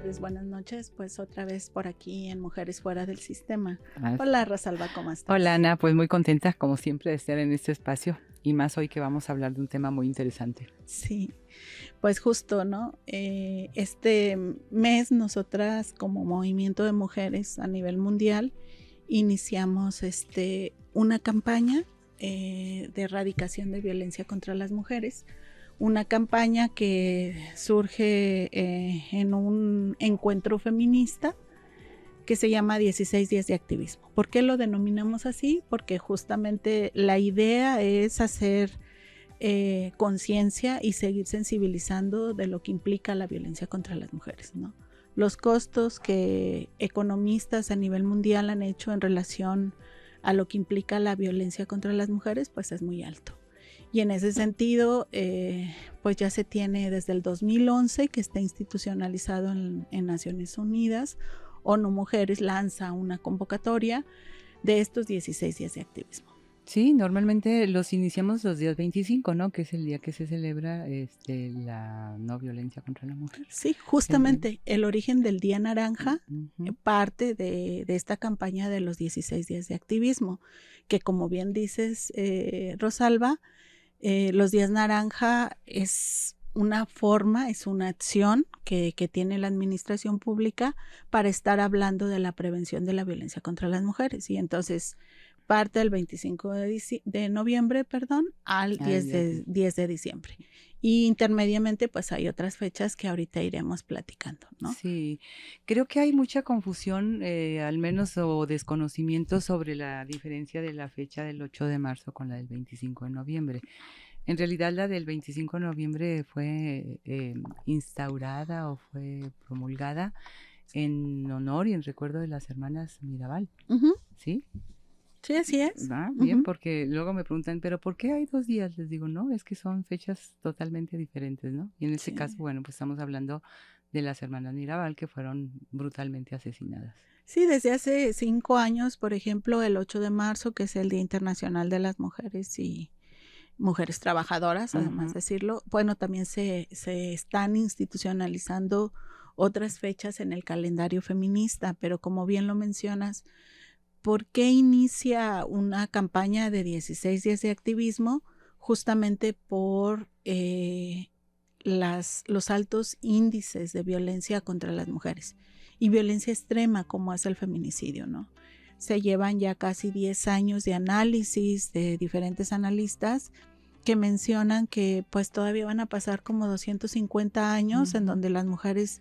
tardes, buenas noches, pues otra vez por aquí en Mujeres Fuera del Sistema. Ah, Hola Rosalba, ¿cómo estás? Hola Ana, pues muy contenta como siempre de estar en este espacio y más hoy que vamos a hablar de un tema muy interesante. Sí, pues justo, ¿no? Este mes nosotras como movimiento de mujeres a nivel mundial iniciamos una campaña de erradicación de violencia contra las mujeres. Una campaña que surge en un encuentro feminista que se llama 16 días de activismo. ¿Por qué lo denominamos así? Porque justamente la idea es hacer conciencia y seguir sensibilizando de lo que implica la violencia contra las mujeres, ¿no? Los costos que economistas a nivel mundial han hecho en relación a lo que implica la violencia contra las mujeres, pues es muy alto. Y en ese sentido, pues ya se tiene desde el 2011 que está institucionalizado en Naciones Unidas. ONU Mujeres lanza una convocatoria de estos 16 días de activismo. Sí, normalmente los iniciamos los días 25, ¿no? Que es el día que se celebra la no violencia contra la mujer. Sí, justamente el origen del Día Naranja parte de esta campaña de los 16 días de activismo, que como bien dices, Rosalba, los días naranja es una forma, es una acción que tiene la administración pública para estar hablando de la prevención de la violencia contra las mujeres. Y entonces parte del 25 de noviembre, al 10 de diciembre. Y intermediamente pues hay otras fechas que ahorita iremos platicando, ¿no? Sí, creo que hay mucha confusión, al menos o desconocimiento sobre la diferencia de la fecha del 8 de marzo con la del 25 de noviembre. En realidad la del 25 de noviembre fue instaurada o fue promulgada en honor y en recuerdo de las hermanas Mirabal, ¿sí? Sí, así es. Bien, porque luego me preguntan, ¿pero por qué hay 2 días? Les digo, no, es que son fechas totalmente diferentes, ¿no? Y en este caso, bueno, pues estamos hablando de las hermanas Mirabal que fueron brutalmente asesinadas. Sí, desde hace 5 años, por ejemplo, el 8 de marzo, que es el Día Internacional de las Mujeres y Mujeres Trabajadoras, además de decirlo, bueno, también se están institucionalizando otras fechas en el calendario feminista, pero como bien lo mencionas, ¿por qué inicia una campaña de 16 días de activismo? Justamente por los altos índices de violencia contra las mujeres y violencia extrema como es el feminicidio, ¿no? Se llevan ya casi 10 años de análisis de diferentes analistas que mencionan que pues todavía van a pasar como 250 años en donde las mujeres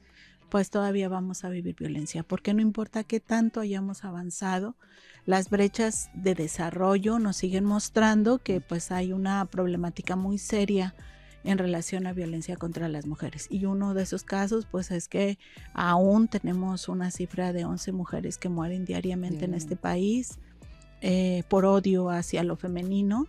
pues todavía vamos a vivir violencia, porque no importa qué tanto hayamos avanzado, las brechas de desarrollo nos siguen mostrando que pues hay una problemática muy seria en relación a violencia contra las mujeres. Y uno de esos casos pues es que aún tenemos una cifra de 11 mujeres que mueren diariamente en este país por odio hacia lo femenino.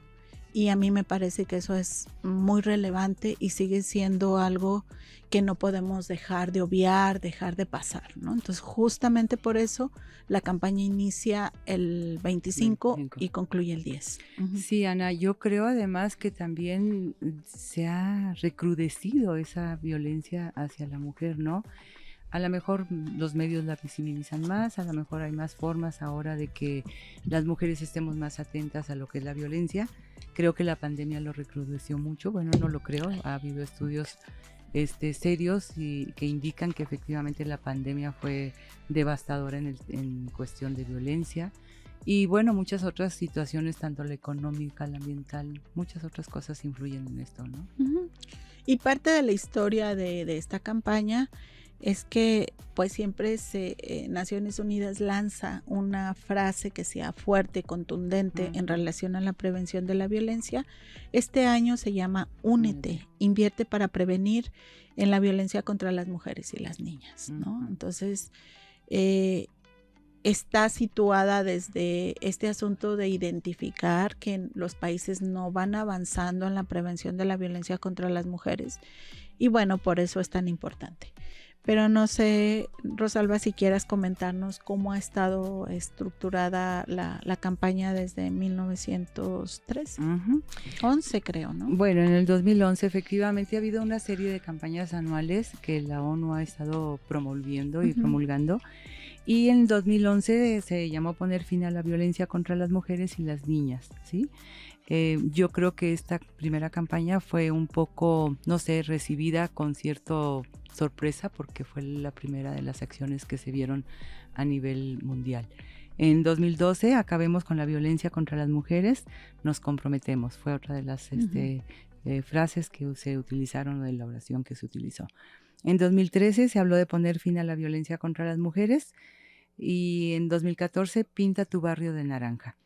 Y a mí me parece que eso es muy relevante y sigue siendo algo que no podemos dejar de obviar, dejar de pasar, ¿no? Entonces, justamente por eso la campaña inicia el 25 y concluye el 10. Sí, Ana, yo creo además que también se ha recrudecido esa violencia hacia la mujer, ¿no? A lo mejor los medios la visibilizan más, a lo mejor hay más formas ahora de que las mujeres estemos más atentas a lo que es la violencia. Creo que la pandemia lo recrudeció mucho, bueno, no lo creo, ha habido estudios serios y que indican que efectivamente la pandemia fue devastadora en cuestión de violencia. Y bueno, muchas otras situaciones, tanto la económica, la ambiental, muchas otras cosas influyen en esto, ¿no? Y parte de la historia de esta campaña es que pues siempre Naciones Unidas lanza una frase que sea fuerte, contundente en relación a la prevención de la violencia. Este año se llama Únete, invierte para prevenir en la violencia contra las mujeres y las niñas, ¿no? Entonces, está situada desde este asunto de identificar que los países no van avanzando en la prevención de la violencia contra las mujeres y bueno, por eso es tan importante. Pero no sé, Rosalba, si quieras comentarnos cómo ha estado estructurada la campaña desde 1903, 11 creo, ¿no? Bueno, en el 2011 efectivamente ha habido una serie de campañas anuales que la ONU ha estado promoviendo y promulgando. Y en 2011 se llamó Poner fin a la violencia contra las mujeres y las niñas, ¿sí? Yo creo que esta primera campaña fue un poco, no sé, recibida con cierta sorpresa porque fue la primera de las acciones que se vieron a nivel mundial. En 2012, acabemos con la violencia contra las mujeres, nos comprometemos. Fue otra de las frases que se utilizaron, de la oración que se utilizó. En 2013 se habló de poner fin a la violencia contra las mujeres y en 2014 pinta tu barrio de naranja.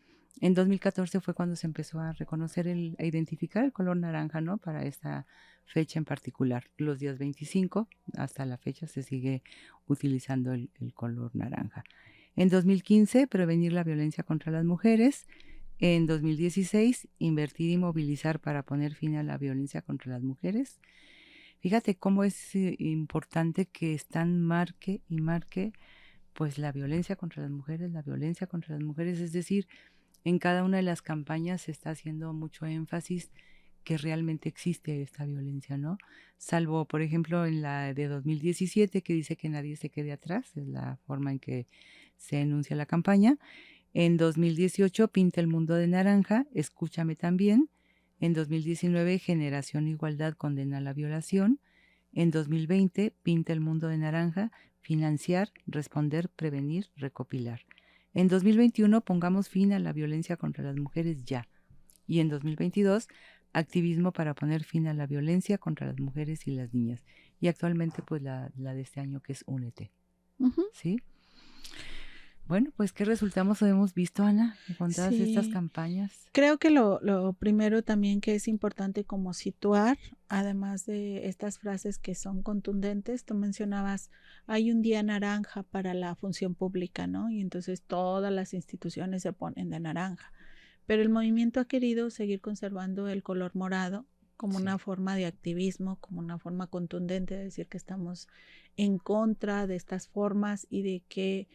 En 2014 fue cuando se empezó a reconocer, a identificar el color naranja, ¿no? Para esta fecha en particular. Los días 25 hasta la fecha se sigue utilizando el color naranja. En 2015, prevenir la violencia contra las mujeres. En 2016, invertir y movilizar para poner fin a la violencia contra las mujeres. Fíjate cómo es importante que están marque y marque pues la violencia contra las mujeres, es decir, en cada una de las campañas se está haciendo mucho énfasis que realmente existe esta violencia, ¿no? Salvo, por ejemplo, en la de 2017 que dice que nadie se quede atrás, es la forma en que se enuncia la campaña. En 2018, pinta el mundo de naranja, escúchame también. En 2019, Generación Igualdad condena la violación. En 2020, pinta el mundo de naranja, financiar, responder, prevenir, recopilar. En 2021, pongamos fin a la violencia contra las mujeres ya. Y en 2022, activismo para poner fin a la violencia contra las mujeres y las niñas. Y actualmente, pues la de este año, que es Únete. ¿Sí? Bueno, pues ¿qué resultados hemos visto, Ana, con todas estas campañas? Creo que lo primero también que es importante como situar, además de estas frases que son contundentes, tú mencionabas, hay un día naranja para la función pública, ¿no? Y entonces todas las instituciones se ponen de naranja. Pero el movimiento ha querido seguir conservando el color morado como una forma de activismo, como una forma contundente de decir que estamos en contra de estas formas y de que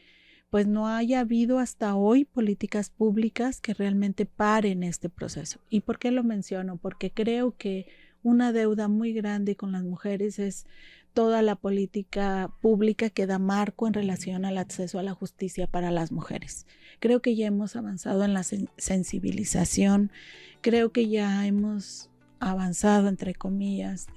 pues no haya habido hasta hoy políticas públicas que realmente paren este proceso. ¿Y por qué lo menciono? Porque creo que una deuda muy grande con las mujeres es toda la política pública que da marco en relación al acceso a la justicia para las mujeres. Creo que ya hemos avanzado en la sensibilización, creo que ya hemos avanzado, entre comillas,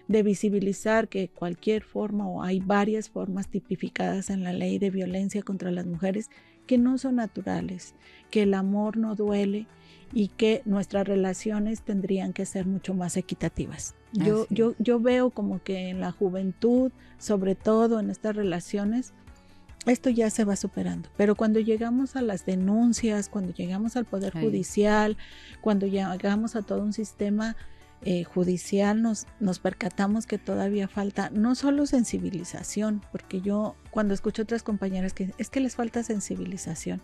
de visibilizar que cualquier forma o hay varias formas tipificadas en la ley de violencia contra las mujeres que no son naturales, que el amor no duele y que nuestras relaciones tendrían que ser mucho más equitativas. Yo veo como que en la juventud, sobre todo en estas relaciones, esto ya se va superando, pero cuando llegamos a las denuncias, cuando llegamos al Poder Judicial, cuando llegamos a todo un sistema judicial, nos percatamos que todavía falta no solo sensibilización, porque yo cuando escucho a otras compañeras que es que les falta sensibilización,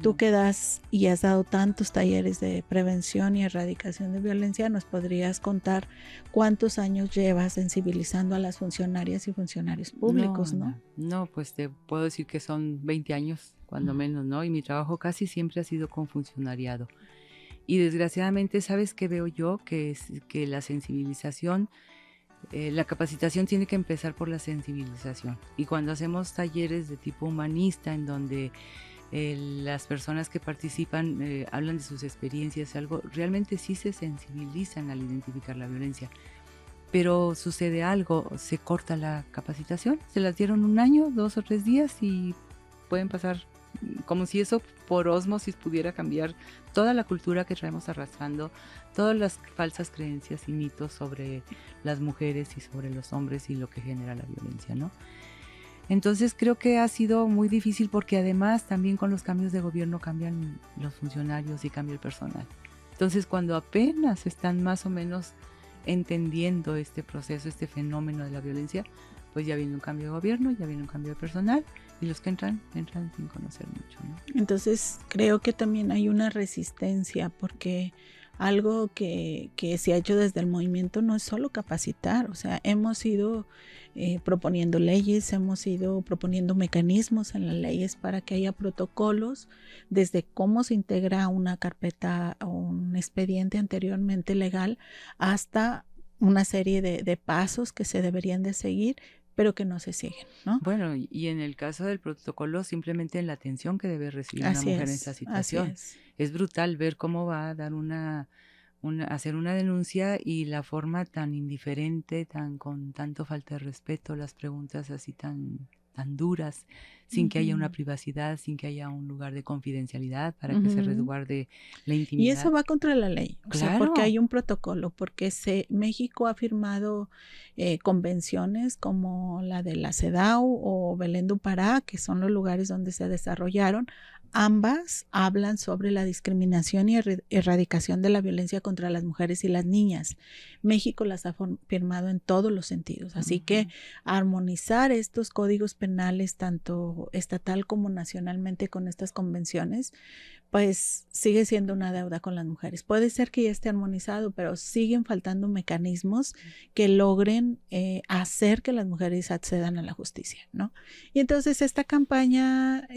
tú que das y has dado tantos talleres de prevención y erradicación de violencia, nos podrías contar cuántos años llevas sensibilizando a las funcionarias y funcionarios públicos, ¿no? No, pues te puedo decir que son 20 años, cuando menos, ¿no? Y mi trabajo casi siempre ha sido con funcionariado. Y desgraciadamente, ¿sabes qué veo yo? Que la sensibilización, la capacitación tiene que empezar por la sensibilización. Y cuando hacemos talleres de tipo humanista, en donde las personas que participan hablan de sus experiencias, algo, realmente sí se sensibilizan al identificar la violencia. Pero sucede algo, se corta la capacitación, se las dieron 1 año, 2 o 3 días y pueden pasar como si eso por ósmosis pudiera cambiar toda la cultura que traemos arrastrando, todas las falsas creencias y mitos sobre las mujeres y sobre los hombres y lo que genera la violencia, ¿no? Entonces creo que ha sido muy difícil porque además también con los cambios de gobierno cambian los funcionarios y cambia el personal. Entonces cuando apenas están más o menos entendiendo este proceso, este fenómeno de la violencia, pues ya viene un cambio de gobierno, ya viene un cambio de personal y los que entran sin conocer mucho, ¿no? Entonces creo que también hay una resistencia porque Algo que se ha hecho desde el movimiento no es solo capacitar, o sea, hemos ido proponiendo leyes, hemos ido proponiendo mecanismos en las leyes para que haya protocolos, desde cómo se integra una carpeta o un expediente anteriormente legal hasta una serie de pasos que se deberían de seguir, pero que no se siguen, ¿no? Bueno, y en el caso del protocolo, simplemente en la atención que debe recibir una mujer en esa situación. Así es. Es brutal ver cómo va a dar hacer una denuncia y la forma tan indiferente, con tanto falta de respeto, las preguntas así tan duras, sin que haya una privacidad, sin que haya un lugar de confidencialidad para que se resguarde la intimidad. Y eso va contra la ley, o sea, porque hay un protocolo, porque México ha firmado convenciones como la de la CEDAW o Belén do Pará, que son los lugares donde se desarrollaron. Ambas hablan sobre la discriminación y erradicación de la violencia contra las mujeres y las niñas. México las ha firmado en todos los sentidos, así que armonizar estos códigos penales, tanto estatal como nacionalmente, con estas convenciones, pues sigue siendo una deuda con las mujeres. Puede ser que ya esté armonizado, pero siguen faltando mecanismos que logren hacer que las mujeres accedan a la justicia, ¿no? Y entonces esta campaña,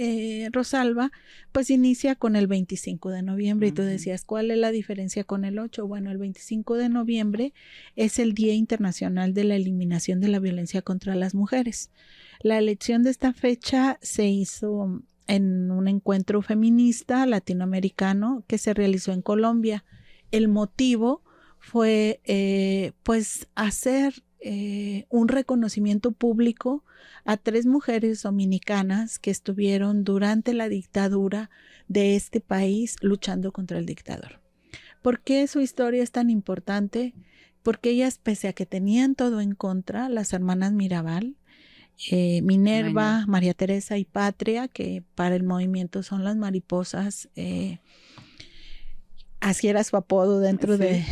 Rosalba, pues inicia con el 25 de noviembre. Y tú decías, ¿cuál es la diferencia con el 8? Bueno, el 25 de noviembre es el Día Internacional de la Eliminación de la Violencia contra las Mujeres. La elección de esta fecha se hizo en un encuentro feminista latinoamericano que se realizó en Colombia. El motivo fue pues hacer un reconocimiento público a 3 mujeres dominicanas que estuvieron durante la dictadura de este país luchando contra el dictador. ¿Por qué su historia es tan importante? Porque ellas, pese a que tenían todo en contra, las hermanas Mirabal, Minerva, María Teresa y Patria, que para el movimiento son las mariposas, así era su apodo dentro de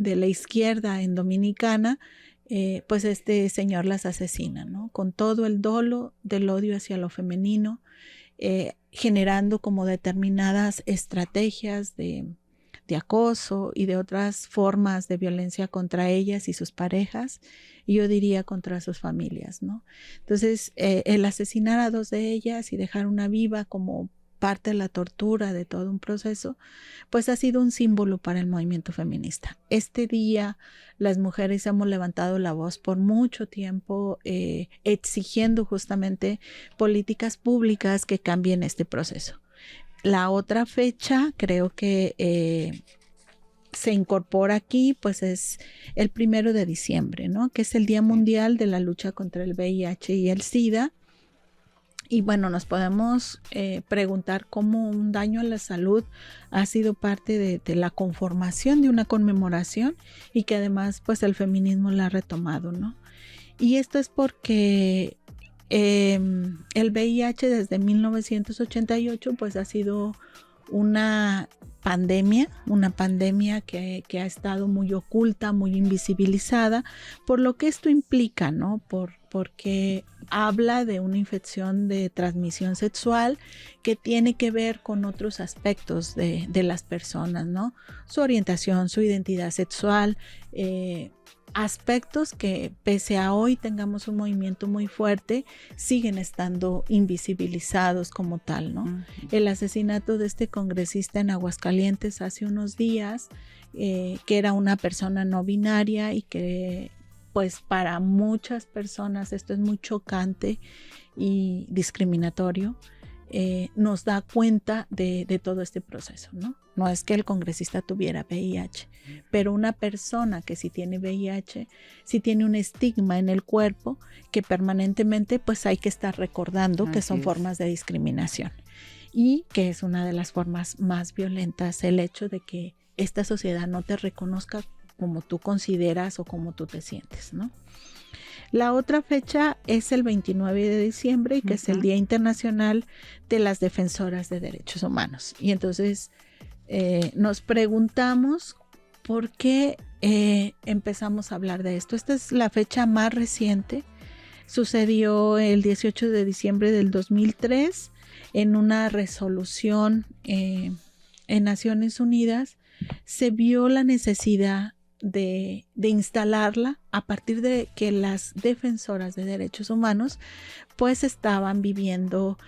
la izquierda en Dominicana, pues este señor las asesina, ¿no? Con todo el dolo del odio hacia lo femenino, generando como determinadas estrategias de acoso y de otras formas de violencia contra ellas y sus parejas, y yo diría contra sus familias, ¿no? Entonces, el asesinar a 2 de ellas y dejar una viva como parte de la tortura de todo un proceso, pues ha sido un símbolo para el movimiento feminista. Este día las mujeres hemos levantado la voz por mucho tiempo, exigiendo justamente políticas públicas que cambien este proceso. La otra fecha, creo que se incorpora aquí, pues es el 1 de diciembre, ¿no? Que es el Día Mundial de la Lucha contra el VIH y el SIDA. Y bueno, nos podemos preguntar cómo un daño a la salud ha sido parte de la conformación de una conmemoración y que además pues el feminismo la ha retomado, ¿no? Y esto es porque el VIH desde 1988 pues ha sido una pandemia que ha estado muy oculta, muy invisibilizada, por lo que esto implica, ¿no? Porque habla de una infección de transmisión sexual que tiene que ver con otros aspectos de las personas, ¿no? Su orientación, su identidad sexual, aspectos que pese a hoy tengamos un movimiento muy fuerte, siguen estando invisibilizados como tal, ¿no? El asesinato de este congresista en Aguascalientes hace unos días, que era una persona no binaria y que pues para muchas personas esto es muy chocante y discriminatorio, nos da cuenta de todo este proceso, ¿no? No es que el congresista tuviera VIH, pero una persona que sí tiene VIH, sí tiene un estigma en el cuerpo que permanentemente pues hay que estar recordando que son formas de discriminación y que es una de las formas más violentas el hecho de que esta sociedad no te reconozca como tú consideras o como tú te sientes, ¿no? La otra fecha es el 29 de diciembre, que es el Día Internacional de las Defensoras de Derechos Humanos. Y entonces nos preguntamos por qué empezamos a hablar de esto. Esta es la fecha más reciente. Sucedió el 18 de diciembre del 2003 en una resolución en Naciones Unidas se vio la necesidad de instalarla a partir de que las defensoras de derechos humanos pues estaban viviendo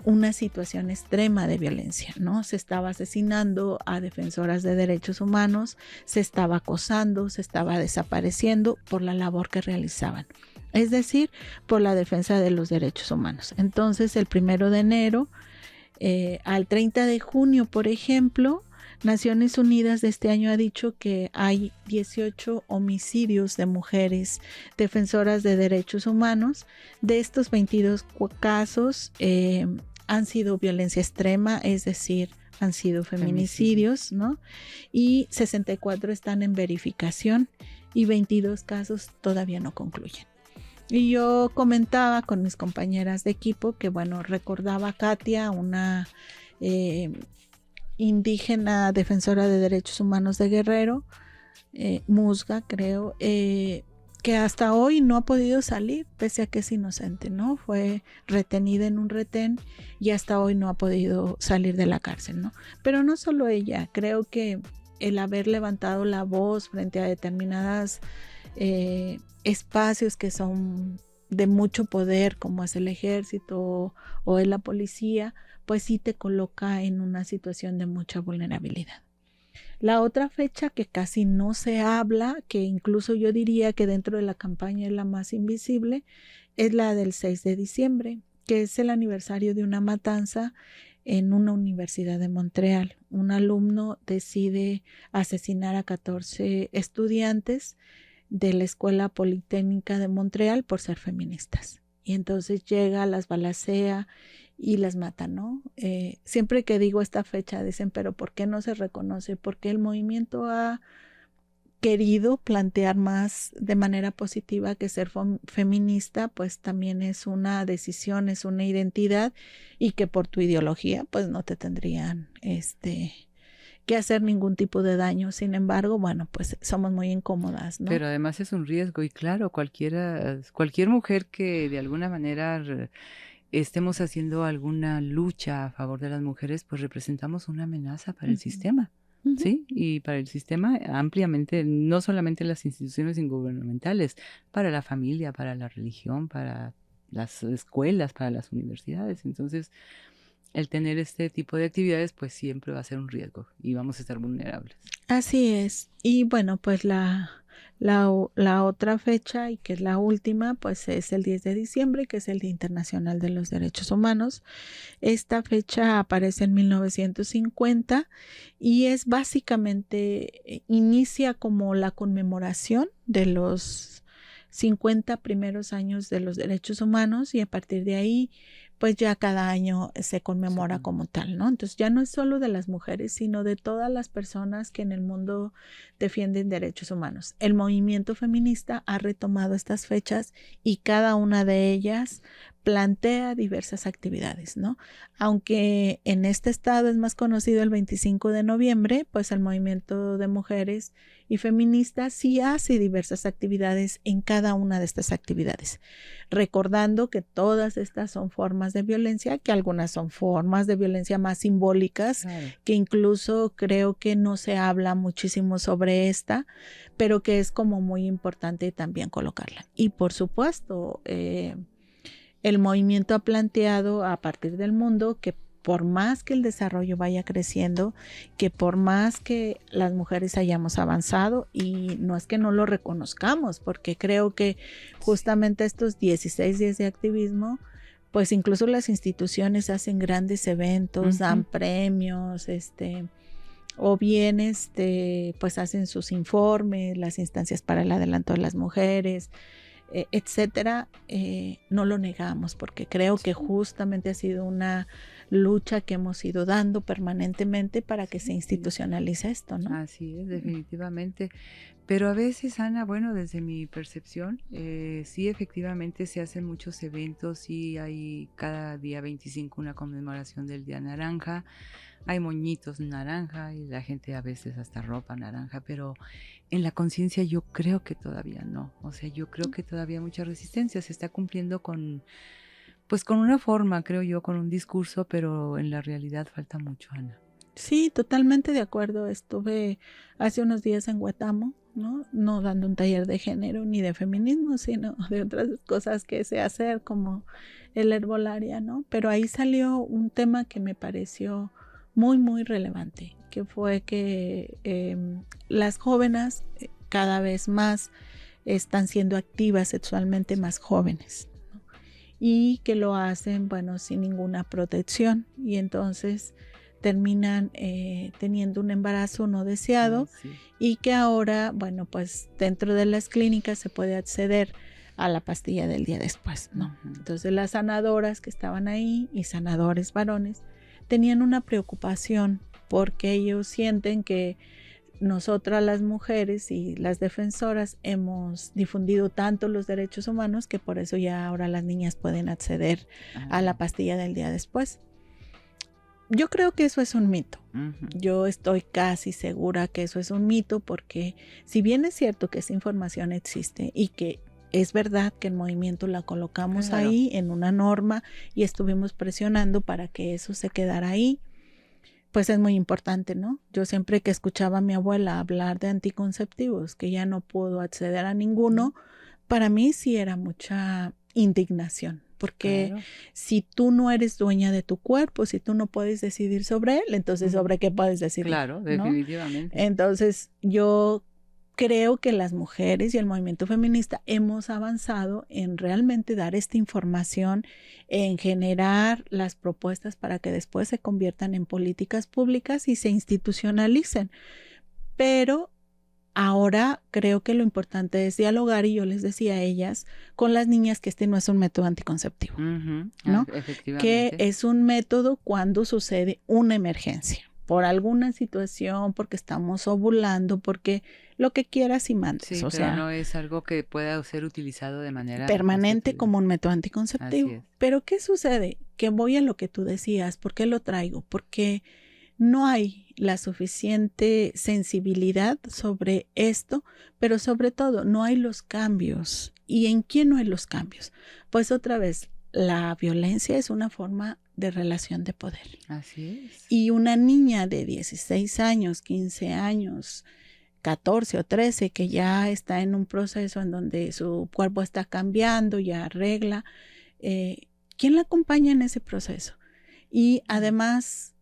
una situación extrema de violencia, ¿no? Se estaba asesinando a defensoras de derechos humanos, se estaba acosando, se estaba desapareciendo por la labor que realizaban, es decir, por la defensa de los derechos humanos. Entonces, el 1 de enero al 30 de junio, por ejemplo, Naciones Unidas de este año ha dicho que hay 18 homicidios de mujeres defensoras de derechos humanos. De estos 22 casos han sido violencia extrema, es decir, han sido feminicidios, ¿no? Y 64 están en verificación y 22 casos todavía no concluyen. Y yo comentaba con mis compañeras de equipo que, bueno, recordaba a Katia, una indígena defensora de derechos humanos de Guerrero, Musga, creo, que hasta hoy no ha podido salir, pese a que es inocente, ¿no? Fue retenida en un retén y hasta hoy no ha podido salir de la cárcel, ¿no? Pero no solo ella, creo que el haber levantado la voz frente a determinadas espacios que son de mucho poder, como es el ejército o es la policía, pues sí te coloca en una situación de mucha vulnerabilidad. La otra fecha que casi no se habla, que incluso yo diría que dentro de la campaña es la más invisible, es la del 6 de diciembre, que es el aniversario de una matanza en una universidad de Montreal. Un alumno decide asesinar a 14 estudiantes de la Escuela Politécnica de Montreal por ser feministas. Y entonces llega, las balacea y las mata, ¿no? Siempre que digo esta fecha dicen, pero ¿por qué no se reconoce? Porque el movimiento ha querido plantear más de manera positiva que ser feminista pues también es una decisión, es una identidad y que por tu ideología pues no te tendrían que hacer ningún tipo de daño. Sin embargo, bueno, pues somos muy incómodas, ¿no? Pero además es un riesgo y claro, cualquier mujer que de alguna manera estemos haciendo alguna lucha a favor de las mujeres, pues representamos una amenaza para el sistema, ¿sí? Y para el sistema ampliamente, no solamente las instituciones gubernamentales, para la familia, para la religión, para las escuelas, para las universidades. Entonces, el tener este tipo de actividades, pues siempre va a ser un riesgo y vamos a estar vulnerables. Así es. Y bueno, pues la otra fecha y que es la última, pues es el 10 de diciembre, que es el Día Internacional de los Derechos Humanos. Esta fecha aparece en 1950 y es básicamente, inicia como la conmemoración de los 50 primeros años de los derechos humanos y a partir de ahí pues ya cada año se conmemora como tal, ¿no? Entonces ya no es solo de las mujeres, sino de todas las personas que en el mundo defienden derechos humanos. El movimiento feminista ha retomado estas fechas y cada una de ellas plantea diversas actividades, ¿no? Aunque en este estado es más conocido el 25 de noviembre, pues el movimiento de mujeres y feministas sí hace diversas actividades en cada una de estas actividades, recordando que todas estas son formas de violencia, que algunas son formas de violencia más simbólicas, claro, que incluso creo que no se habla muchísimo sobre esta, pero que es como muy importante también colocarla. Y por supuesto, el movimiento ha planteado a partir del mundo que por más que el desarrollo vaya creciendo, que por más que las mujeres hayamos avanzado, y no es que no lo reconozcamos, porque creo que justamente estos 16 días de activismo, pues incluso las instituciones hacen grandes eventos, dan premios, o bien pues hacen sus informes, las instancias para el adelanto de las mujeres, etcétera, no lo negamos porque creo que justamente ha sido una lucha que hemos ido dando permanentemente para que se institucionalice esto, ¿no? Así es, definitivamente. Pero a veces, Ana, bueno, desde mi percepción, sí efectivamente se hacen muchos eventos, sí hay cada día 25 una conmemoración del Día Naranja, hay moñitos naranja y la gente a veces hasta ropa naranja, pero en la conciencia yo creo que todavía no. O sea, yo creo que todavía hay mucha resistencia, se está cumpliendo pues con una forma, creo yo, con un discurso, pero en la realidad falta mucho, Ana. Sí, totalmente de acuerdo. Estuve hace unos días en Huetamo, ¿no? No dando un taller de género ni de feminismo, sino de otras cosas que sé hacer, como el herbolaria, ¿no? Pero ahí salió un tema que me pareció muy, muy relevante, que fue que las jóvenes cada vez más están siendo activas sexualmente más jóvenes, ¿no? Y que lo hacen, bueno, sin ninguna protección. Y entonces terminan teniendo un embarazo no deseado, Sí. y que ahora, bueno, pues dentro de las clínicas se puede acceder a la pastilla del día después, ¿no? Entonces las sanadoras que estaban ahí y sanadores varones tenían una preocupación porque ellos sienten que nosotras las mujeres y las defensoras hemos difundido tanto los derechos humanos que por eso ya ahora las niñas pueden acceder a la pastilla del día después. Yo creo que eso es un mito. Yo estoy casi segura que eso es un mito, porque si bien es cierto que esa información existe y que es verdad que en Movimiento la colocamos ahí en una norma y estuvimos presionando para que eso se quedara ahí, pues es muy importante, ¿no? Yo siempre que escuchaba a mi abuela hablar de anticonceptivos, que ya no pudo acceder a ninguno, para mí sí era mucha indignación, porque si tú no eres dueña de tu cuerpo, si tú no puedes decidir sobre él, entonces ¿sobre qué puedes decidir? Claro, definitivamente. ¿No? Entonces yo creo que las mujeres y el movimiento feminista hemos avanzado en realmente dar esta información, en generar las propuestas para que después se conviertan en políticas públicas y se institucionalicen. Pero ahora creo que lo importante es dialogar, y yo les decía a ellas, con las niñas, que este no es un método anticonceptivo, ¿no? Que es un método cuando sucede una emergencia, por alguna situación, porque estamos ovulando, porque lo que quieras y mandes. Sí, pero sea, no es algo que pueda ser utilizado de manera permanente como un método anticonceptivo. Así es. Pero ¿qué sucede? Que voy a lo que tú decías. ¿Por qué lo traigo? Porque no hay la suficiente sensibilidad sobre esto, pero sobre todo no hay los cambios. ¿Y en quién no hay los cambios? Pues otra vez, la violencia es una forma de relación de poder. Así es. Y una niña de 16 años, 15 años, 14 o 13, que ya está en un proceso en donde su cuerpo está cambiando, ya arregla, ¿quién la acompaña en ese proceso? Y además,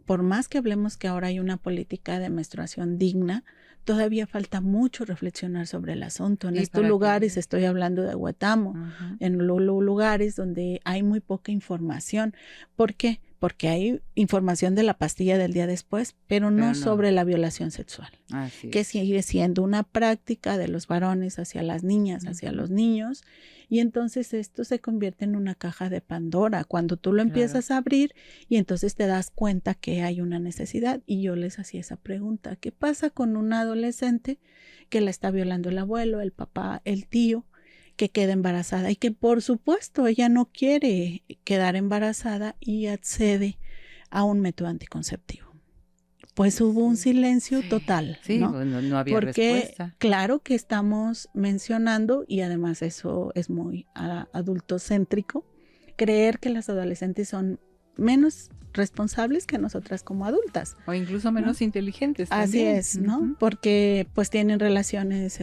por más que hablemos que ahora hay una política de menstruación digna, todavía falta mucho reflexionar sobre el asunto. En estos lugares, estoy hablando de Huetamo, en los lugares donde hay muy poca información. ¿Por qué? Porque hay información de la pastilla del día después, pero no sobre la violación sexual, que sigue siendo una práctica de los varones hacia las niñas, hacia los niños, y entonces esto se convierte en una caja de Pandora cuando tú lo empiezas a abrir, y entonces te das cuenta que hay una necesidad. Y yo les hacía esa pregunta: ¿qué pasa con una adolescente que la está violando el abuelo, el papá, el tío, que queda embarazada y que por supuesto ella no quiere quedar embarazada y accede a un método anticonceptivo? Pues hubo un silencio total, ¿no? No había respuesta. Claro que estamos mencionando, y además eso es muy adultocéntrico, creer que las adolescentes son menos responsables que nosotras como adultas. O incluso menos inteligentes también. Así es, ¿no? Porque pues tienen relaciones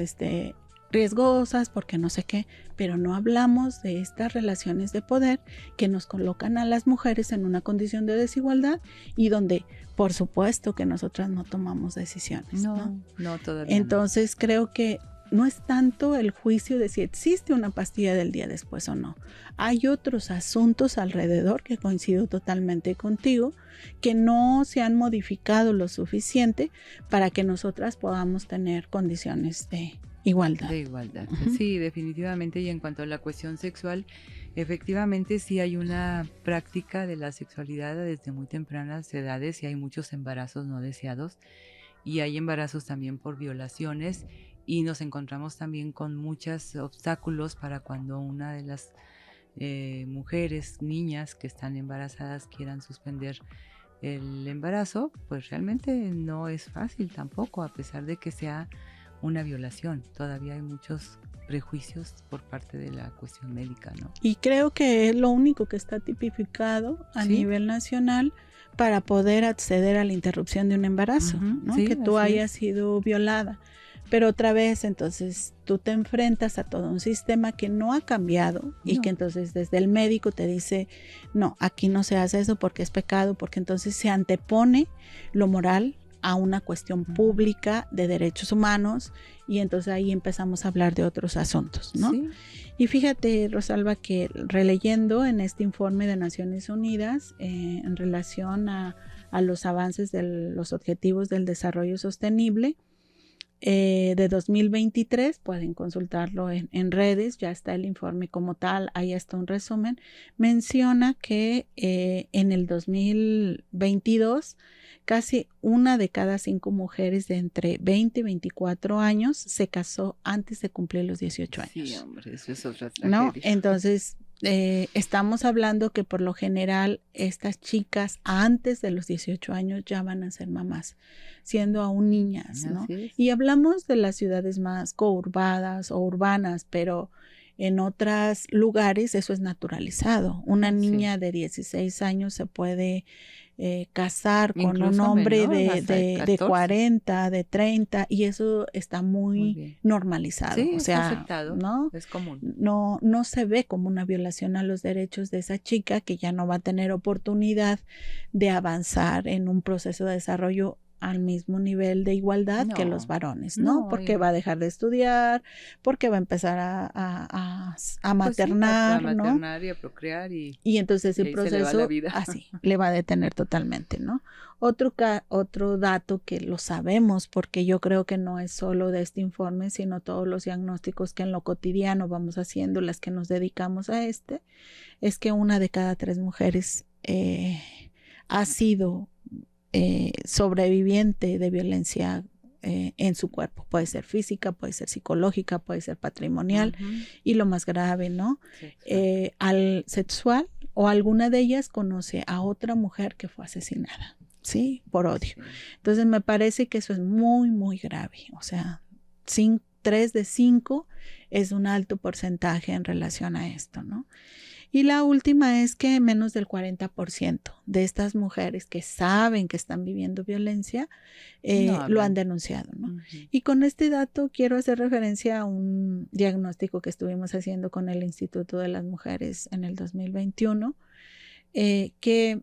riesgosas, porque no sé qué, pero no hablamos de estas relaciones de poder que nos colocan a las mujeres en una condición de desigualdad, y donde por supuesto que nosotras no tomamos decisiones. No, todavía Entonces creo que no es tanto el juicio de si existe una pastilla del día después o no. Hay otros asuntos alrededor, que coincido totalmente contigo, que no se han modificado lo suficiente para que nosotras podamos tener condiciones de igualdad. De igualdad, sí, definitivamente. Y en cuanto a la cuestión sexual, efectivamente sí hay una práctica de la sexualidad desde muy tempranas edades, y hay muchos embarazos no deseados, y hay embarazos también por violaciones, y nos encontramos también con muchos obstáculos para cuando una de las mujeres, niñas que están embarazadas quieran suspender el embarazo. Pues realmente no es fácil tampoco, a pesar de que sea una violación. Todavía hay muchos prejuicios por parte de la cuestión médica, ¿no? Y creo que es lo único que está tipificado a nivel nacional para poder acceder a la interrupción de un embarazo, ¿no? Sí, que tú así hayas sido violada. Pero otra vez, entonces, tú te enfrentas a todo un sistema que no ha cambiado y que entonces desde el médico te dice, no, aquí no se hace eso porque es pecado, porque entonces se antepone lo moral a una cuestión pública de derechos humanos y entonces ahí empezamos a hablar de otros asuntos, ¿no? Sí. Y fíjate, Rosalba, que releyendo en este informe de Naciones Unidas en relación a los avances de los objetivos del desarrollo sostenible, de 2023, pueden consultarlo en redes, ya está el informe como tal, ahí está un resumen, menciona que en el 2022 casi 1 de cada 5 mujeres de entre 20 y 24 años se casó antes de cumplir los 18 años. Sí, hombre, eso es otra tragedia. ¿No? Entonces, estamos hablando que por lo general estas chicas antes de los 18 años ya van a ser mamás, siendo aún niñas, ¿no? Y hablamos de las ciudades más courbadas o urbanas, pero en otros lugares eso es naturalizado. Una niña de 16 años se puede casar con incluso un hombre menor, de 40, de 30, y eso está muy normalizado. Sí, o sea, está aceptado, ¿no? Es común. No se ve como una violación a los derechos de esa chica que ya no va a tener oportunidad de avanzar en un proceso de desarrollo al mismo nivel de igualdad que los varones, ¿no? Porque va a dejar de estudiar, porque va a empezar a maternar, pues sí, ¿no? A maternar y a procrear y entonces el proceso así le va a detener totalmente, ¿no? Otro dato que lo sabemos, porque yo creo que no es solo de este informe, sino todos los diagnósticos que en lo cotidiano vamos haciendo, las que nos dedicamos a es que 1 de cada 3 mujeres ha sido sobreviviente de violencia en su cuerpo. Puede ser física, puede ser psicológica, puede ser patrimonial y lo más grave, ¿no? Al sexual o alguna de ellas conoce a otra mujer que fue asesinada, ¿sí? Por odio. Entonces me parece que eso es muy, muy grave. O sea, 3 de 5 es un alto porcentaje en relación a esto, ¿no? Y la última es que menos del 40% de estas mujeres que saben que están viviendo violencia lo han denunciado, ¿no? Y con este dato quiero hacer referencia a un diagnóstico que estuvimos haciendo con el Instituto de las Mujeres en el 2021, que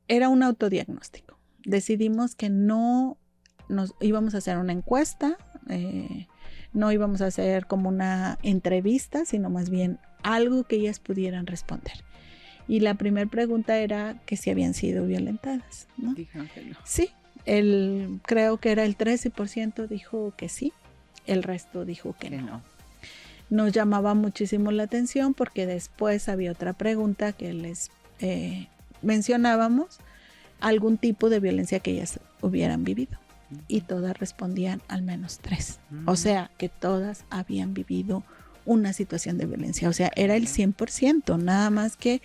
era un autodiagnóstico. Decidimos que no nos íbamos a hacer una encuesta, no íbamos a hacer como una entrevista, sino más bien algo que ellas pudieran responder. Y la primera pregunta era que si habían sido violentadas, ¿no? Dijeron que no. Sí, creo que era el 13% dijo que sí, el resto dijo que no. Nos llamaba muchísimo la atención porque después había otra pregunta que les mencionábamos, algún tipo de violencia que ellas hubieran vivido. Y todas respondían al menos 3. O sea, que todas habían vivido una situación de violencia. O sea, era el 100%, nada más que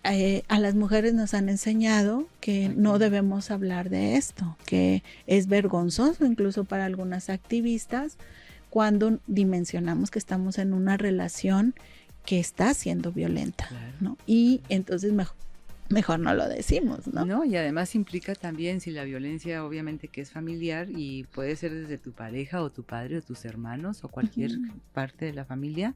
a las mujeres nos han enseñado que no debemos hablar de esto, que es vergonzoso incluso para algunas activistas cuando dimensionamos que estamos en una relación que está siendo violenta, ¿no? Y entonces mejor no lo decimos, ¿no? No, y además implica también si la violencia obviamente que es familiar y puede ser desde tu pareja o tu padre o tus hermanos o cualquier parte de la familia,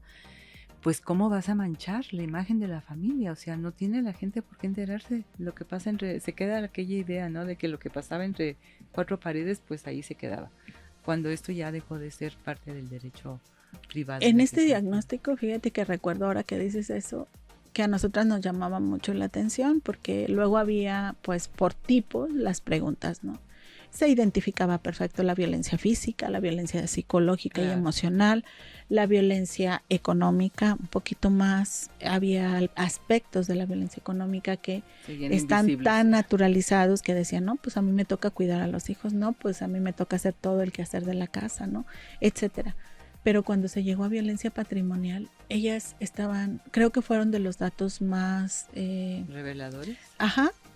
pues cómo vas a manchar la imagen de la familia, o sea, no tiene la gente por qué enterarse lo que pasa se queda aquella idea, ¿no? De que lo que pasaba entre 4 paredes, pues ahí se quedaba, cuando esto ya dejó de ser parte del derecho privado. En este diagnóstico, fíjate que recuerdo ahora que dices eso, que a nosotras nos llamaba mucho la atención porque luego había, pues, por tipos las preguntas, ¿no? Se identificaba perfecto la violencia física, la violencia psicológica y emocional, la violencia económica, un poquito más, había aspectos de la violencia económica que están tan naturalizados que decían, no, pues a mí me toca cuidar a los hijos, no, pues a mí me toca hacer todo el quehacer de la casa, ¿no? Etcétera. Pero cuando se llegó a violencia patrimonial, ellas estaban, creo que fueron de los datos más reveladores.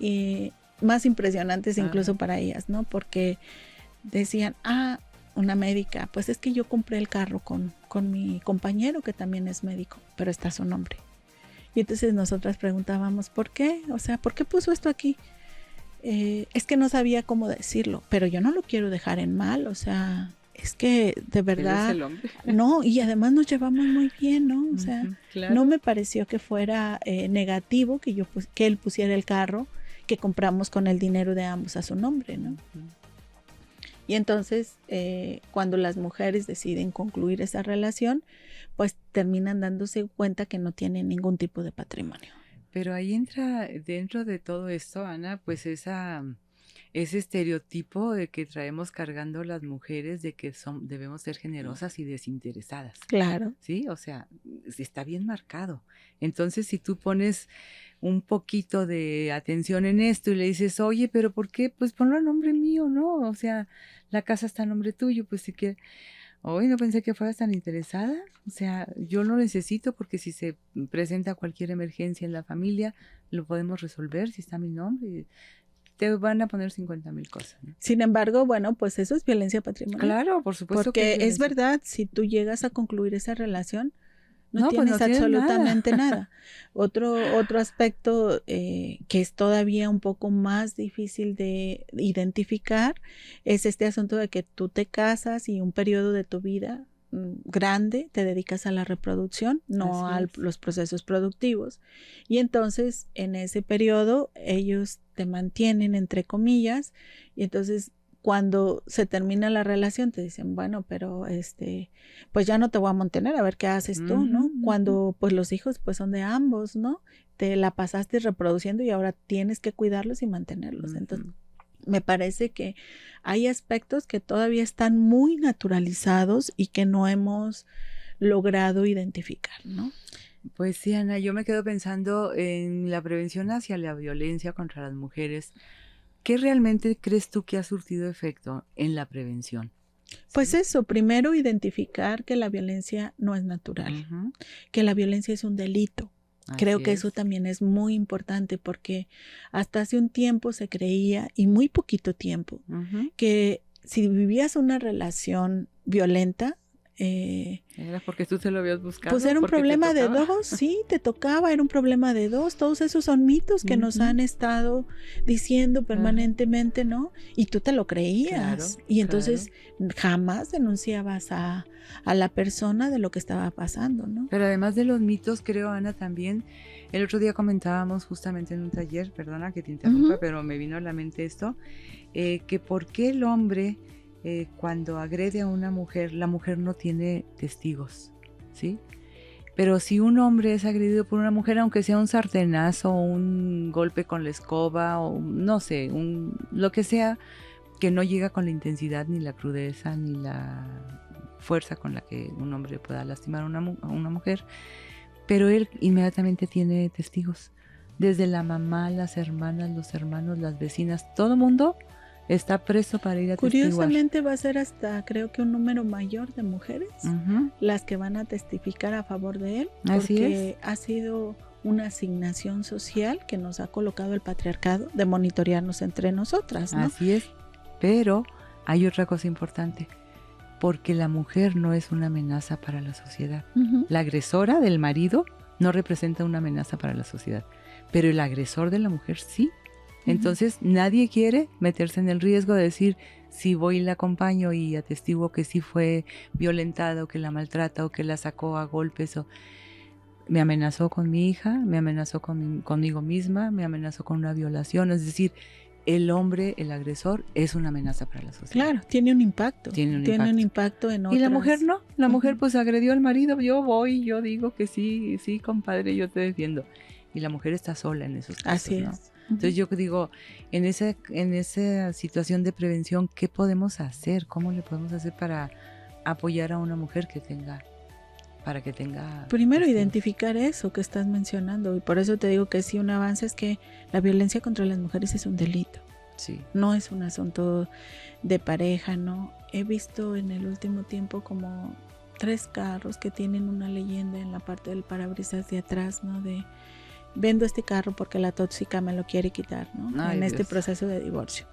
Y más impresionantes incluso para ellas, ¿no? Porque decían, una médica, pues es que yo compré el carro con mi compañero que también es médico, pero está su nombre. Y entonces nosotras preguntábamos, ¿por qué? O sea, ¿por qué puso esto aquí? Es que no sabía cómo decirlo, pero yo no lo quiero dejar en mal, o sea, es que de verdad, él es el hombre. no, y además nos llevamos muy bien, ¿no? O sea, claro. no me pareció que fuera negativo que él pusiera el carro que compramos con el dinero de ambos a su nombre, ¿no? Y entonces, cuando las mujeres deciden concluir esa relación, pues terminan dándose cuenta que no tienen ningún tipo de patrimonio. Pero ahí entra dentro de todo esto, Ana, pues ese estereotipo de que traemos cargando las mujeres de que debemos ser generosas y desinteresadas. Claro. ¿Sí? O sea, está bien marcado. Entonces, si tú pones un poquito de atención en esto y le dices, oye, pero ¿por qué? Pues ponlo a nombre mío, ¿no? O sea, la casa está a nombre tuyo, pues si quieres. Hoy no pensé que fueras tan interesada. O sea, yo lo necesito porque si se presenta cualquier emergencia en la familia, lo podemos resolver si está mi nombre. Te van a poner 50,000 cosas, ¿no? Sin embargo, bueno, pues eso es violencia patrimonial. Claro, por supuesto. Porque es verdad, si tú llegas a concluir esa relación, no tienes absolutamente nada. Otro aspecto que es todavía un poco más difícil de identificar es este asunto de que tú te casas y un periodo de tu vida grande te dedicas a la reproducción, no a los procesos productivos. Y entonces en ese periodo ellos te mantienen, entre comillas, y entonces cuando se termina la relación te dicen, bueno, pero pues ya no te voy a mantener, a ver qué haces tú, ¿no? Cuando pues los hijos pues son de ambos, ¿no? Te la pasaste reproduciendo y ahora tienes que cuidarlos y mantenerlos. Entonces, me parece que hay aspectos que todavía están muy naturalizados y que no hemos logrado identificar, ¿no? Pues sí, Ana, yo me quedo pensando en la prevención hacia la violencia contra las mujeres. ¿Qué realmente crees tú que ha surtido efecto en la prevención? Pues ¿sí? Eso, primero identificar que la violencia no es natural, que la violencia es un delito. Creo que eso también es muy importante porque hasta hace un tiempo se creía, y muy poquito tiempo, que si vivías una relación violenta, era porque tú te lo habías buscado. Pues era un problema de dos, sí, te tocaba, era un problema de dos. Todos esos son mitos que nos han estado diciendo permanentemente, ¿no? Y tú te lo creías. Claro, y entonces jamás denunciabas a la persona de lo que estaba pasando, ¿no? Pero además de los mitos, creo, Ana, también, el otro día comentábamos justamente en un taller, perdona que te interrumpa, pero me vino a la mente esto, que por qué el hombre... cuando agrede a una mujer, la mujer no tiene testigos, ¿sí? Pero si un hombre es agredido por una mujer, aunque sea un sartenazo, un golpe con la escoba, o no sé, lo que sea, que no llega con la intensidad, ni la crudeza, ni la fuerza con la que un hombre pueda lastimar a una mujer, pero él inmediatamente tiene testigos. Desde la mamá, las hermanas, los hermanos, las vecinas, todo mundo está presto para ir a testiguar. Curiosamente va a ser hasta creo que un número mayor de mujeres las que van a testificar a favor de él, porque ha sido una asignación social que nos ha colocado el patriarcado de monitorearnos entre nosotras, ¿no? Así es, pero hay otra cosa importante, porque la mujer no es una amenaza para la sociedad. La agresora del marido no representa una amenaza para la sociedad, pero el agresor de la mujer sí. Entonces nadie quiere meterse en el riesgo de decir, si voy y la acompaño y atestiguo que sí fue violentada o que la maltrata o que la sacó a golpes o me amenazó con mi hija, me amenazó conmigo misma, me amenazó con una violación. Es decir, el hombre, el agresor, es una amenaza para la sociedad. Claro, tiene un impacto. Tiene un impacto en otras. Y la mujer no, la mujer pues agredió al marido, yo digo que sí, compadre, yo te defiendo. Y la mujer está sola en esos casos, Así es. ¿no? Entonces yo digo, en esa situación de prevención, ¿qué podemos hacer? ¿Cómo le podemos hacer para apoyar a una mujer para que tenga... Primero identificar eso que estás mencionando, y por eso te digo que sí, un avance es que la violencia contra las mujeres es un delito. Sí. No es un asunto de pareja, ¿no? He visto en el último tiempo como 3 carros que tienen una leyenda en la parte del parabrisas de atrás, ¿no? De vendo este carro porque la tóxica me lo quiere quitar, ¿no? Ay, en este Dios. proceso de divorcio.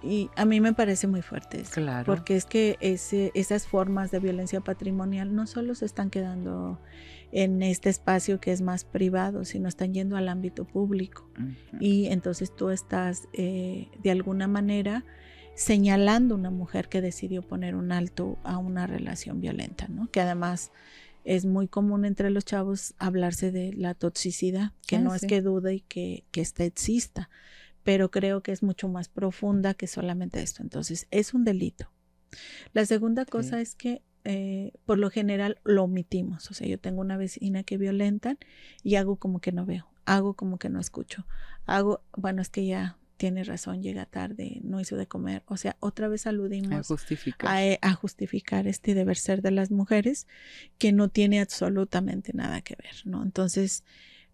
Y a mí me parece muy fuerte eso, Claro. porque es que esas formas de violencia patrimonial no solo se están quedando en este espacio que es más privado, sino están yendo al ámbito público. Y entonces tú estás de alguna manera señalando a una mujer que decidió poner un alto a una relación violenta, ¿no? Que además es muy común entre los chavos hablarse de la toxicidad, que no es que dude y que esta exista, pero creo que es mucho más profunda que solamente esto. Entonces, es un delito. La segunda cosa es que por lo general lo omitimos. O sea, yo tengo una vecina que violentan y hago como que no veo, hago como que no escucho, bueno, es que ya tiene razón, llega tarde, no hizo de comer. O sea, otra vez aludimos a justificar este deber ser de las mujeres que no tiene absolutamente nada que ver, ¿no? Entonces,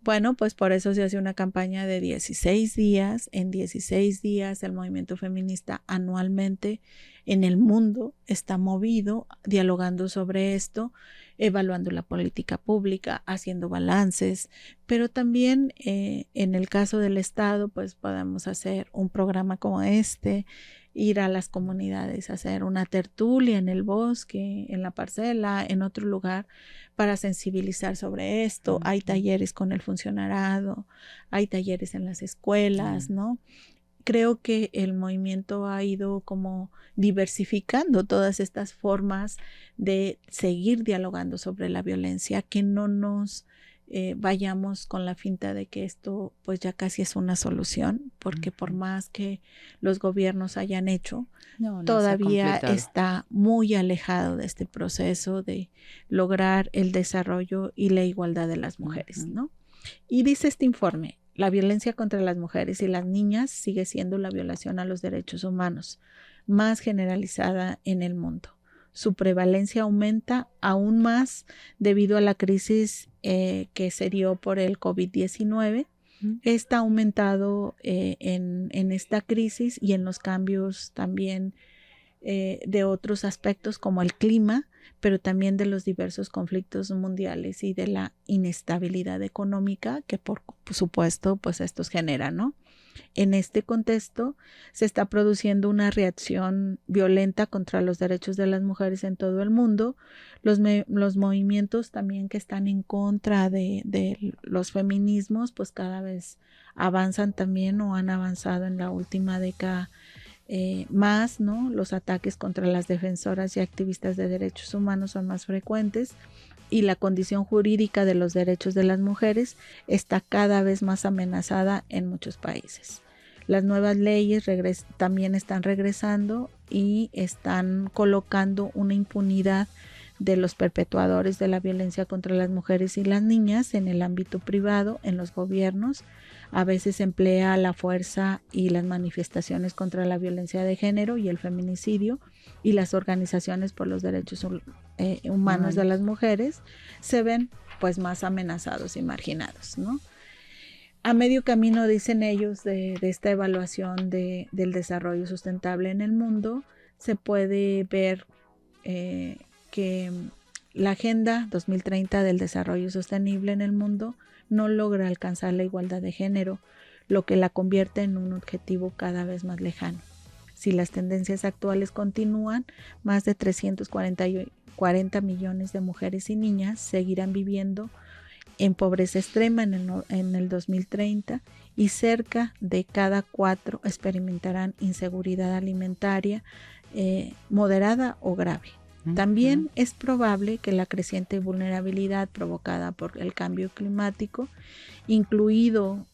bueno, pues por eso se hace una campaña de 16 días. En 16 días el movimiento feminista anualmente en el mundo está movido, dialogando sobre esto, evaluando la política pública, haciendo balances, pero también en el caso del Estado, pues podemos hacer un programa como este, ir a las comunidades, hacer una tertulia en el bosque, en la parcela, en otro lugar, para sensibilizar sobre esto. Hay talleres con el funcionariado, hay talleres en las escuelas, ¿no? Creo que el movimiento ha ido como diversificando todas estas formas de seguir dialogando sobre la violencia, que no nos vayamos con la finta de que esto pues ya casi es una solución, porque por más que los gobiernos hayan hecho, todavía está muy alejado de este proceso de lograr el desarrollo y la igualdad de las mujeres, ¿no? Y dice este informe: la violencia contra las mujeres y las niñas sigue siendo la violación a los derechos humanos más generalizada en el mundo. Su prevalencia aumenta aún más debido a la crisis que se dio por el COVID-19. Está aumentado en esta crisis y en los cambios también de otros aspectos como el clima, pero también de los diversos conflictos mundiales y de la inestabilidad económica que por supuesto pues estos generan, ¿no? En este contexto se está produciendo una reacción violenta contra los derechos de las mujeres en todo el mundo. Los movimientos también que están en contra de los feminismos pues cada vez avanzan también o han avanzado en la última década más, ¿no? Los ataques contra las defensoras y activistas de derechos humanos son más frecuentes y la condición jurídica de los derechos de las mujeres está cada vez más amenazada en muchos países. Las nuevas leyes también están regresando y están colocando una impunidad de los perpetuadores de la violencia contra las mujeres y las niñas en el ámbito privado, en los gobiernos. A veces emplea la fuerza y las manifestaciones contra la violencia de género y el feminicidio, y las organizaciones por los derechos humanos de las mujeres se ven pues más amenazados y marginados, ¿no? A medio camino, dicen ellos, de esta evaluación del desarrollo sustentable en el mundo, se puede ver que la Agenda 2030 del Desarrollo Sostenible en el mundo no logra alcanzar la igualdad de género, lo que la convierte en un objetivo cada vez más lejano. Si las tendencias actuales continúan, más de 340 millones de mujeres y niñas seguirán viviendo en pobreza extrema en el 2030 y cerca de cada 4 experimentarán inseguridad alimentaria moderada o grave. También es probable que la creciente vulnerabilidad provocada por el cambio climático, incluido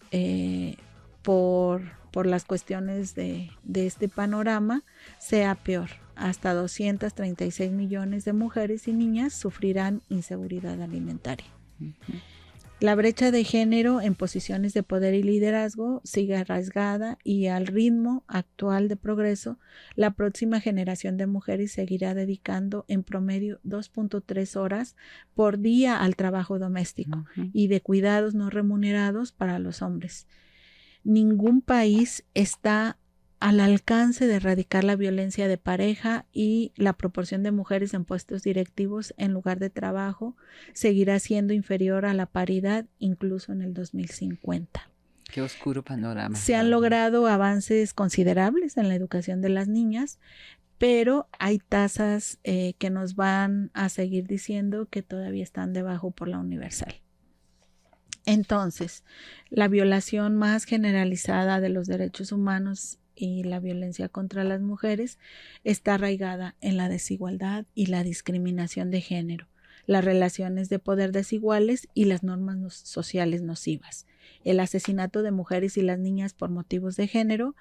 por las cuestiones de este panorama, sea peor. Hasta 236 millones de mujeres y niñas sufrirán inseguridad alimentaria. La brecha de género en posiciones de poder y liderazgo sigue arraigada y al ritmo actual de progreso, la próxima generación de mujeres seguirá dedicando en promedio 2.3 horas por día al trabajo doméstico y de cuidados no remunerados para los hombres. Ningún país está al alcance de erradicar la violencia de pareja y la proporción de mujeres en puestos directivos en lugar de trabajo seguirá siendo inferior a la paridad incluso en el 2050. Qué oscuro panorama. Se han logrado avances considerables en la educación de las niñas, pero hay tasas que nos van a seguir diciendo que todavía están debajo por la universal. Entonces, la violación más generalizada de los derechos humanos y la violencia contra las mujeres está arraigada en la desigualdad y la discriminación de género, las relaciones de poder desiguales y las normas sociales nocivas. El asesinato de mujeres y las niñas por motivos de género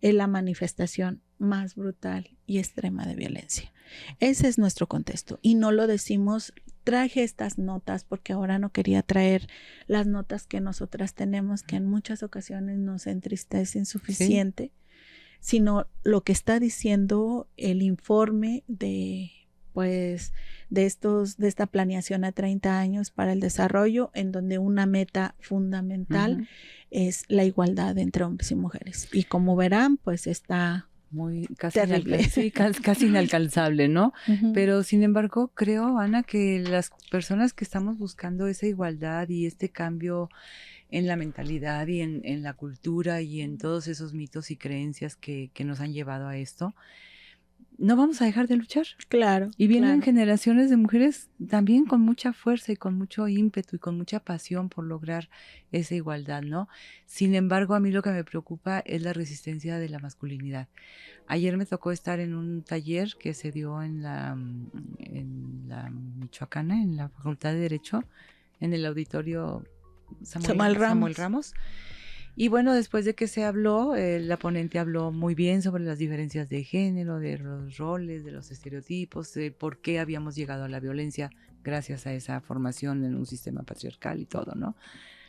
es la manifestación más brutal y extrema de violencia. Ese es nuestro contexto y no lo decimos. Traje estas notas porque ahora no quería traer las notas que nosotras tenemos, que en muchas ocasiones nos entristecen suficiente, sino lo que está diciendo el informe de esta planeación a 30 años para el desarrollo, en donde una meta fundamental es la igualdad entre hombres y mujeres. Y como verán, pues está muy casi inalcanzable, ¿no? Pero sin embargo, creo, Ana, que las personas que estamos buscando esa igualdad y este cambio en la mentalidad y en la cultura y en todos esos mitos y creencias que nos han llevado a esto, no vamos a dejar de luchar. Claro. Y vienen generaciones de mujeres también con mucha fuerza y con mucho ímpetu y con mucha pasión por lograr esa igualdad, ¿no? Sin embargo, a mí lo que me preocupa es la resistencia de la masculinidad. Ayer me tocó estar en un taller que se dio en la Michoacana, en la Facultad de Derecho, en el auditorio Samuel Ramos. Y bueno, después de que se habló, la ponente habló muy bien sobre las diferencias de género, de los roles, de los estereotipos, de por qué habíamos llegado a la violencia gracias a esa formación en un sistema patriarcal y todo, ¿no?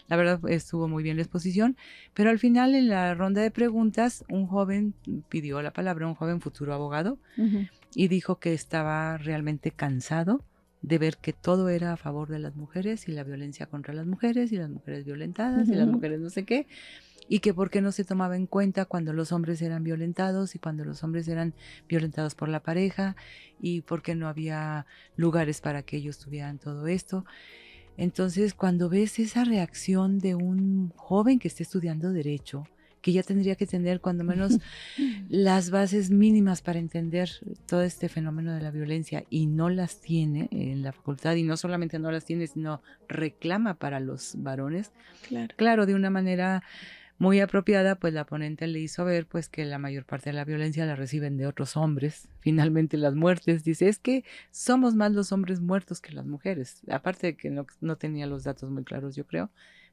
La verdad estuvo muy bien la exposición, pero al final en la ronda de preguntas un joven pidió la palabra, un joven futuro abogado, y dijo que estaba realmente cansado de ver que todo era a favor de las mujeres y la violencia contra las mujeres y las mujeres violentadas y las mujeres no sé qué, y que por qué no se tomaba en cuenta cuando los hombres eran violentados y cuando los hombres eran violentados por la pareja y por qué no había lugares para que ellos tuvieran todo esto. Entonces, cuando ves esa reacción de un joven que está estudiando derecho, que ya tendría que tener cuando menos las bases mínimas para entender todo este fenómeno de la violencia y no las tiene en la facultad, y no solamente no las tiene, sino reclama para los varones, claro, de una manera muy apropiada, pues la ponente le hizo ver pues que la mayor parte de la violencia la reciben de otros hombres. Finalmente las muertes, dice, es que somos más los hombres muertos que las mujeres, aparte de que no tenía los datos muy claros, yo creo,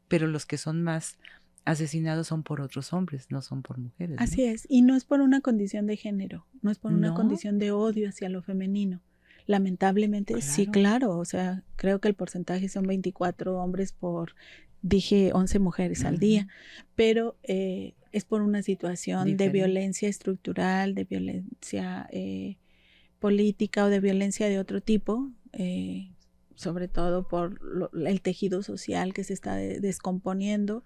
pero los que son más asesinados son por otros hombres, no son por mujeres, ¿no? Así es, y no es por una condición de género, no es por una condición de odio hacia lo femenino. Lamentablemente, sí, claro, o sea, creo que el porcentaje son 24 hombres por, dije 11 mujeres al día, pero es por una situación de violencia estructural, de violencia política o de violencia de otro tipo, sobre todo por el tejido social que se está descomponiendo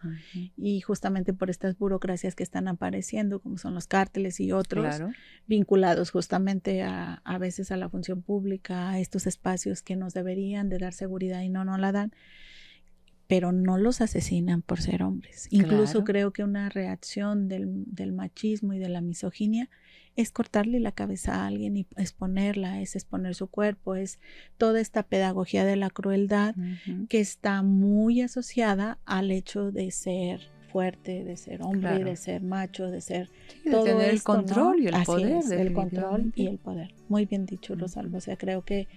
y justamente por estas burocracias que están apareciendo, como son los cárteles y otros, vinculados justamente a veces a la función pública, a estos espacios que nos deberían de dar seguridad y no la dan, pero no los asesinan por ser hombres. Incluso creo que una reacción del machismo y de la misoginia es cortarle la cabeza a alguien y exponerla, es exponer su cuerpo, es toda esta pedagogía de la crueldad que está muy asociada al hecho de ser fuerte, de ser hombre, de ser macho, de ser todo tener esto, el control, ¿no? Y el Así poder. Es, el control y el poder. Muy bien dicho, Rosalba. O sea, creo que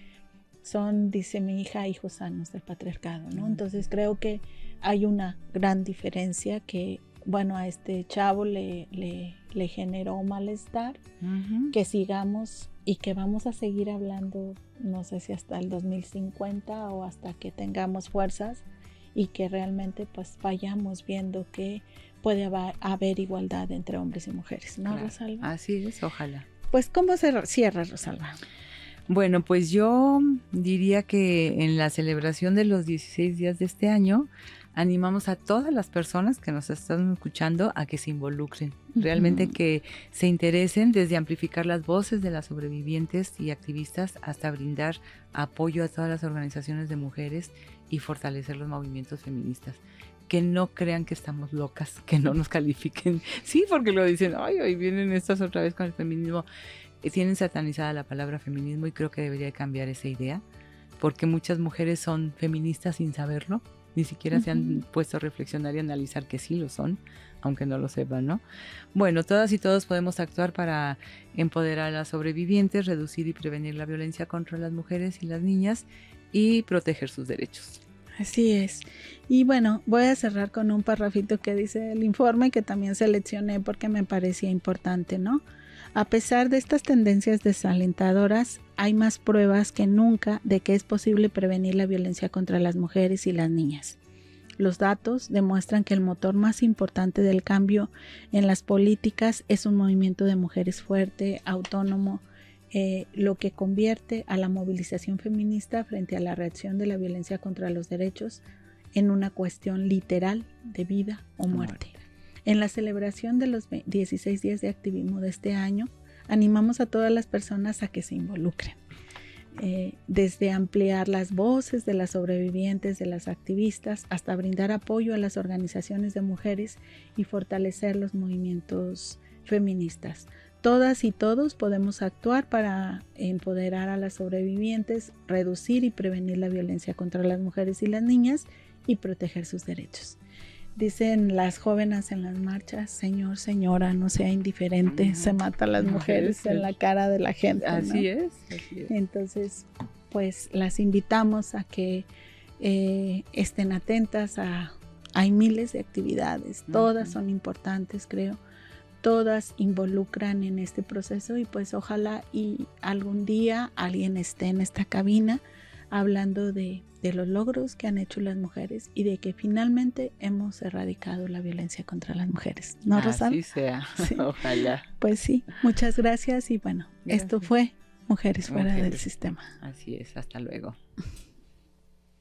son, dice mi hija, hijos sanos del patriarcado, ¿no? Entonces creo que hay una gran diferencia que, bueno, a este chavo le generó malestar, que sigamos y que vamos a seguir hablando, no sé si hasta el 2050 o hasta que tengamos fuerzas y que realmente pues vayamos viendo que puede haber igualdad entre hombres y mujeres, ¿no, Rosalba? Así es, ojalá. Pues, ¿cómo se cierra, Rosalba? Bueno, pues yo diría que en la celebración de los 16 días de este año, animamos a todas las personas que nos están escuchando a que se involucren, realmente que se interesen, desde amplificar las voces de las sobrevivientes y activistas hasta brindar apoyo a todas las organizaciones de mujeres y fortalecer los movimientos feministas. que no crean que estamos locas, que no nos califiquen. Sí, porque lo dicen, ay, hoy vienen estas otra vez con el feminismo. Tienen satanizada la palabra feminismo y creo que debería cambiar esa idea, porque muchas mujeres son feministas sin saberlo, ni siquiera se han puesto a reflexionar y analizar que sí lo son, aunque no lo sepan, ¿no? Bueno, todas y todos podemos actuar para empoderar a las sobrevivientes, reducir y prevenir la violencia contra las mujeres y las niñas y proteger sus derechos. Así es. Y bueno, voy a cerrar con un parrafito que dice el informe, que también seleccioné porque me parecía importante, ¿no? A pesar de estas tendencias desalentadoras, hay más pruebas que nunca de que es posible prevenir la violencia contra las mujeres y las niñas. Los datos demuestran que el motor más importante del cambio en las políticas es un movimiento de mujeres fuerte, autónomo, lo que convierte a la movilización feminista frente a la reacción de la violencia contra los derechos en una cuestión literal de vida o muerte. En la celebración de los 16 días de activismo de este año, animamos a todas las personas a que se involucren, desde ampliar las voces de las sobrevivientes, de las activistas, hasta brindar apoyo a las organizaciones de mujeres y fortalecer los movimientos feministas. Todas y todos podemos actuar para empoderar a las sobrevivientes, reducir y prevenir la violencia contra las mujeres y las niñas y proteger sus derechos. Dicen las jóvenes en las marchas, señor, señora, no sea indiferente, se mata a las mujeres en la cara de la gente, ¿no? Así es. Entonces, pues las invitamos a que estén atentas hay miles de actividades, todas son importantes, creo. Todas involucran en este proceso y pues ojalá y algún día alguien esté en esta cabina hablando de los logros que han hecho las mujeres y de que finalmente hemos erradicado la violencia contra las mujeres. ¿No, Rosana? Así sea, sí. Ojalá. Pues sí, muchas gracias y bueno, gracias. Esto fue Mujeres Fuera del Sistema. Así es, hasta luego.